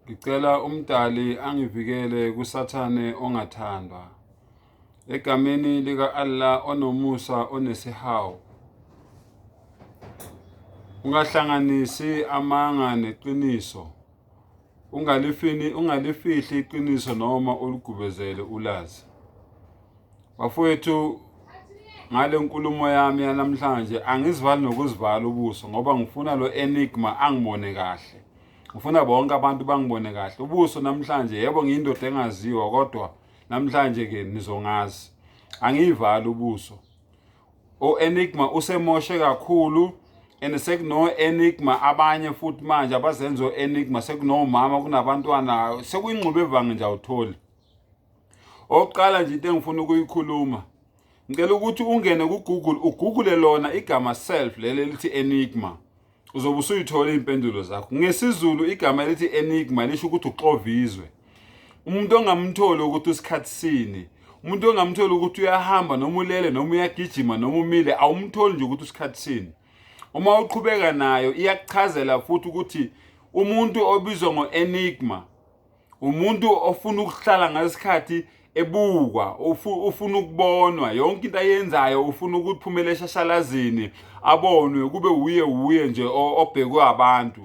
Ngicela umdali angivikele kusathane ongathandwa. Egameni lika Allah onomusa onesihawu. Ungahlanganisi amanga neqiniso. Ungalifihli iqiniso noma uligubezele ulazi. Bafowethu, ngale nkulumo yami yanamhlanje angizivali nokuzivala ubuso ngoba ngifuna lo enigma angibone kahle. Ngifuna bonke abantu bangibone kahle. Ubuso namhlanje yebo ngiyindoda engaziwa kodwa namhlanje ke nizongazi. Angiyivali ubuso. Enigma usemoshe kakhulu and sekuno enigma abanye futhi manje abazenzo enigma sekunomama kunabantwana sekuyingxube evange nje awutholi. Oqala nje into engifuna ukuyikhuluma. Ngicela ukuthi ungene ku-Google ugoogle lona igama self leli lithi enigma. Uzobe usuyithola impendulo zakho. NgesiZulu igama elithi enigma lisho ukuthi uxovizwe. Umuntu ongamtholi ukuthi usikhathi sini. Umuntu ongamtholi ukuthi uyahamba noma ulele noma uyagijima noma umile awumtholi nje ukuthi usikhathi sini. Uma uqhubeka nayo iyakuchazela futhi ukuthi umuntu obizwa ngo-enigma umuntu ofuna ukuhlala ngesikhathi ebukwa, ufuna ukubonwa, yonke into ayenzayo ufuna ukuphumela eshashalazini, abonwe kube uye nje obhekwe abantu,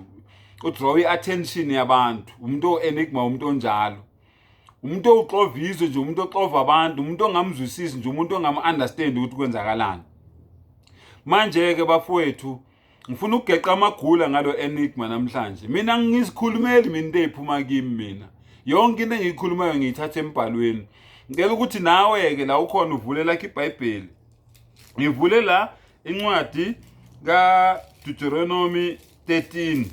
udraw i-attention yabantu. Umuntu enigma umuntu onjalo. Umuntu oxovizwe nje, umuntu oxova abantu, umuntu ongamzwisisi nje, umuntu ongam-understand ukuthi kwenzakalani. Manje ke bafowethu, ngifuna ukugeqa amagula ngalo enigma namhlanje. Mina ngizikhulumeli mina into eziphuma kimi mina. Yonke into engiyikhulumayo ngiyithatha embhalweni. Ngicela ukuthi nawe ke la ukhona uvule lakhe iBhayibheli. Ngivule la incwadi kaDeuteronomy 13.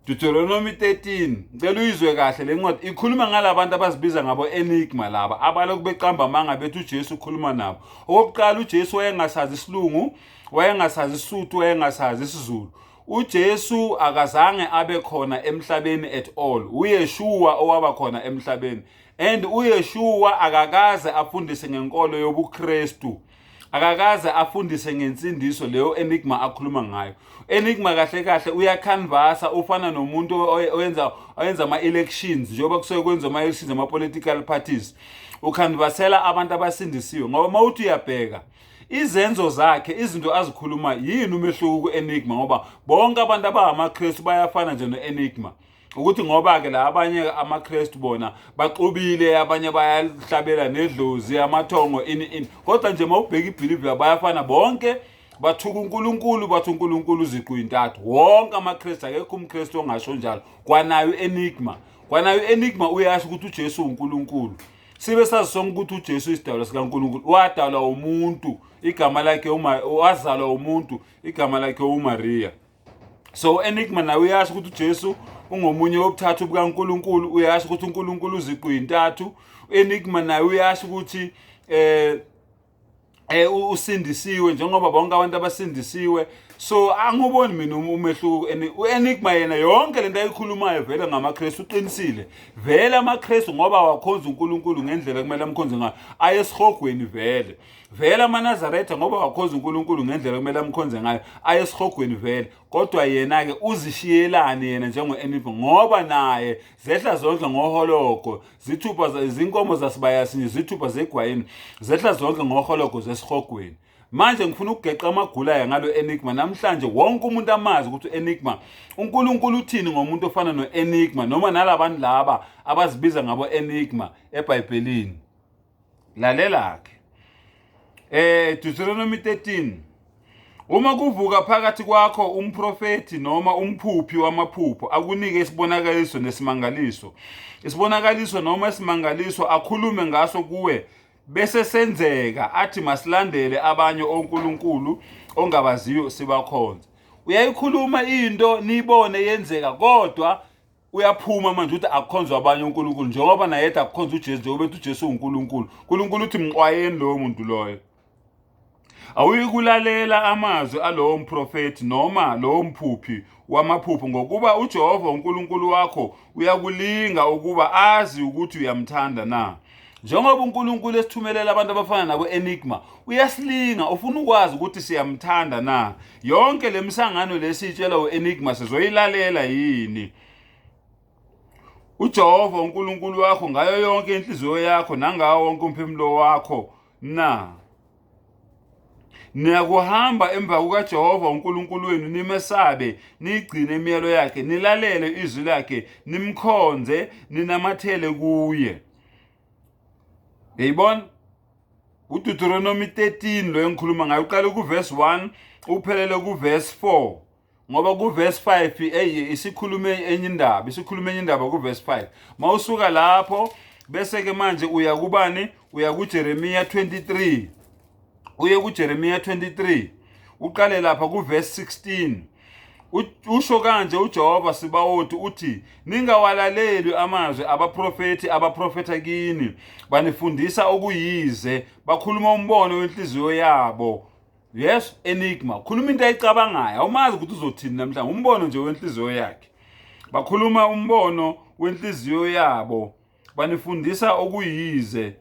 Deuteronomy 13. Ngicela uyizwe kahle le ncwadi. Ikhuluma ngalabantu abazibiza ngabo enigma laba. Abaloku beqamba amanga bethi uJesu ukhuluma nabo. Okokuqala uJesu wayengasazi isilungu, wayengasazi isuthu, wayengasazi isiZulu. uJesu akazange abe khona emhlabeni at all. uYeshua owaba khona emhlabeni. And uYeshua akakaze afundise ngenkolo yobuKristu. Akakaze afundise ngensindiso leyo enigma akhuluma ngayo. Enigma kahle kahle uyacanvasa, ufana nomuntu oyenza ama-elections njengoba kusuke kwenza ama-elections ama-political parties. Ucanvasela abantu abasindisiwe ngoba mawuthi uyabheka izenzo zakhe, izinto azikhuluma yini umehluko ku-enigma ngoba bonke abantu abangamaKristu bayafana nje no-enigma. Ukuthi ngoba ke la abanye amaKristu bona baxubile, abanye bayahlabela nedlozi, amathongo ini. Kodwa nje mawubheka ibelief bayafana bonke, bathuka uNkulunkulu, bathi uNkulunkulu ziqu intathu. Wonke amaKristu, akekho umKristu ongasho njalo. Kwanayo enigma. Kwanayo enigma uyasho ukuthi uJesu uNkulunkulu. Sibe sazi sonke ukuthi uJesu isidalwa sikaNkulunkulu. Wadalwa umuntu, igama lakhe wazalwa umuntu, igama lakhe uMaria. So enigma nawe uyasho ukuthi uJesu ungomunye wobuthathu bukaNkulunkulu, uyasho ukuthi uNkulunkulu uziqu intathu. Enigma nawe uyasho ukuthi usindisiwe njengoba bonke abantu abasindisiwe. So anguboni mina umehluko. uEnigma yena yonke lento ayikhulumayo vele ngamaKristu uqinisile. Vele amaKristu ngoba wakhonza uNkulunkulu ngendlela kumele amkhonze ngayo ayesihogweni vele. Vele amaNazaretha ngoba wakhonza uNkulunkulu ngendlela kumele amkhonze ngayo ayesihogweni vele. Kodwa yena ke uzishiyelane yena njengo-enigma ngoba naye zehla zonke ngoholoko, zithupha izinkomo zasibaya sinye, zithupha zegwayini, zehla zonke ngoholoko zesihogweni. Manje ngifuna ukugeqa amagula ngalo enigma namhlanje. Wonke umuntu amazi ukuthi enigma uNkulunkulu uthini ngomuntu ofana noenigma noma nalabantu laba abazibiza ngabo enigma eBhayibhelini. Lalela ke. Deuteronomy 13. Uma kuvuka phakathi kwakho umprofeti noma umphuphi wamaphupho akunike isibonakaliso nesimangaliso. Isibonakaliso noma isimangaliso akhulume ngaso kuwe bese senzeka athi masilandele abanye onkulunkulu ongabaziyo sibakhonze. Uyayikhuluma into nibone yenzeka kodwa uyaphuma manje ukuthi akukhonzwa abanye onkulunkulu njengoba naye yedwa akukhonza uJesu njengoba ethi uJesu uNkulunkulu. uNkulunkulu uthi mqwayeni lowo muntu loyo. Awuyikulalela amazwi alowo mprofeti noma lowo mphuphi wamaphupho ngokuba uJehova uNkulunkulu wakho uyakulinga ukuba azi ukuthi uyamthanda na. Njengoba uNkulunkulu esithumelela abantu abafana nabo enigma, uyasilinga ufuna ukwazi ukuthi siyamthanda na. Yonke lemisangano lesitshela uEnigma sizoyilalela yini? uJehova uNkulunkulu wakho ngayo yonke inhliziyo yakho nangawo wonke umphefumulo wakho na. Niyakuhamba emva kukaJehova uNkulunkulu wenu nimesabe, nigcine imiyalo yakhe, nilalele izwi lakhe, nimkhonze, ninamathele kuye. Yayibona? uDeuteronomy 13 lo engikhuluma ngayo uqala kuverse 1 uphelele kuverse 4. Ngoba kuverse 5 isikhulume enye indaba kuverse 5. Mawusuka lapho bese ke manje uya kubani? Uya kuJeremiya 23. Uye kuJeremiya 23 uqale lapha kuverse 16. Usho kanje uJehova Sibawothi uthi, ningawalaleli amazwi abaprofeta kini, banifundisa okuyize, bakhuluma umbono wenhliziyo yabo. Yes, enigma. Khuluma into ayicabangayo. Awumazi ukuthi uzothini namhlanje. Umbono nje wenhliziyo yakhe. Bakhuluma umbono wenhliziyo yabo, banifundisa okuyize.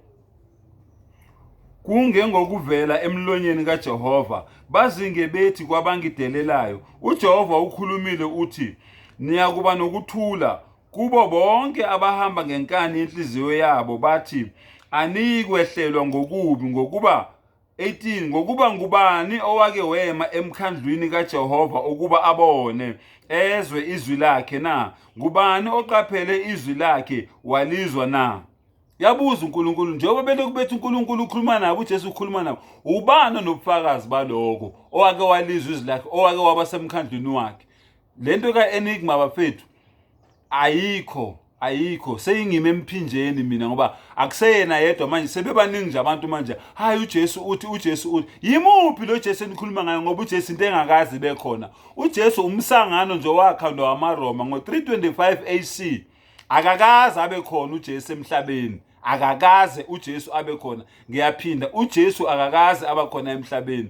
Kungengokuvela emlonyeni kaJehova, bazinge bethi kwabangidelelayo. uJehova ukhulumile uthi, niyakuba nokuthula kubo bonke abahamba ngenkani yenhliziyo yabo, bathi anikwehlelwa ngokubi. Ngokuba 18 ngokuba ngubani owake wema emkhandlwini kaJehova ukuba abone, ezwe izwi lakhe na? Ngubani oqaphele izwi lakhe walizwa na? Yabuza uNkulunkulu, njengoba belokhu bethi uNkulunkulu ukhuluma nabo, uJesu ukhuluma nabo, ubani nobufakazi baloko owake walizwa izwi lakhe, owake waba semkhandlwini wakhe? Lento kaEnigma bafethu ayikho seyingime emphinjeni mina, ngoba akuseyena yedwa manje, sebebaningi nje abantu manje. Hayi uJesu uthi yimuphi lo Jesu enikhuluma ngayo? Ngoba uJesu into engakazi bekhona. uJesu umsangano nje wakhandwa wamaRoma ngo325 AC. Akakaze abe khona uJesu emhlabeni. Akakaze uJesu abe khona. Ngiyaphinda, uJesu akakaze abakhona emhlabeni.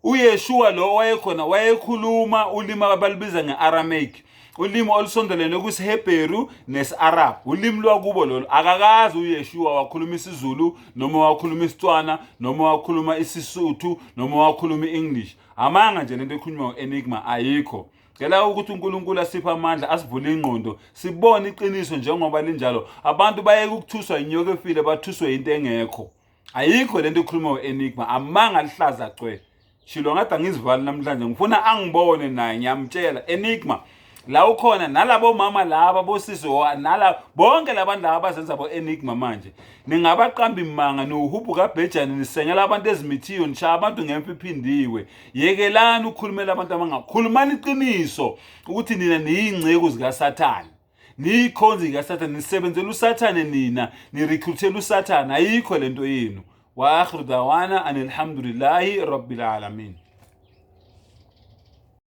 uYeshua lo wayekhona wayekhuluma ulimi abalibiza ngeAramaic, ulimi olusondelene kusiHebheru nesiArab, ulimi lwakubo lolo. Akakaze uYeshua wakhuluma isiZulu, noma wakhuluma isiTswana, noma wakhuluma isiSuthu, noma wakhuluma iEnglish. Amanga nje lento ekhulunywa ngeEnigma ayikho. Ngicela ukuthi uNkulunkulu asiphe amandla, asivule ingqondo, sibone iqiniso njengoba linjalo. Abantu bayeke ukuthuswa inyoka efile, bathuswe into engekho. Ayikho lento ekhuluma ngeEnigma, amanga lihlaza cwe. Shilo ngathi angizivali namhlanje, ngifuna angibone naye, ngiyamtshela Enigma la ukhona, nalabo mama laba bosizwe, nala bonke labantu laba abazenza bo Enigma manje. Ningabaqamba imanga noHubu kaBhejani, nisengela abantu ezimithiyo, nishaya abantu ngemfa iphindiwe. Yekelani ukukhulumela abantu abangakhulumani iqiniso ukuthi nina niyingceku zikaSathane, niyikhonzi kaSathane, nisebenzela uSathane, nina nirecruitela uSathane. Ayikho lento yenu. Wa akhiru dawana anilhamdulillahi rabbil alamin.